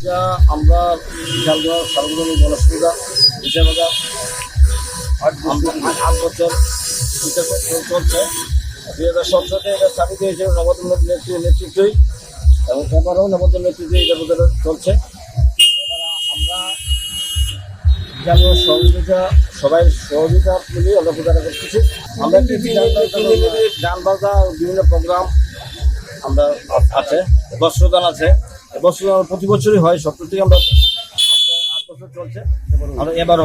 এটা আমরা বিশালগড় সার্বজনীন গণসুবিধা হিসেবে 8 বছর চলছে। 2017 থেকে এটা স্থাপিত হয়েছে নবদল নেতৃত্বই, এবং এবারও নবদল নেতৃত্বে এটার ভিতরে চলছে। এবার আমরা বিশালগড় সবাই সহযোগিতা মিলিয়ে আমরা পূজাটা করতেছি। আমরা গান বাজা বিভিন্ন প্রোগ্রাম আমরা আছে, বস্ত্রদান আছে। বস্ত্রদান প্রতি বছরই হয়, 17 থেকে আমরা 8 বছর চলছে। এবারও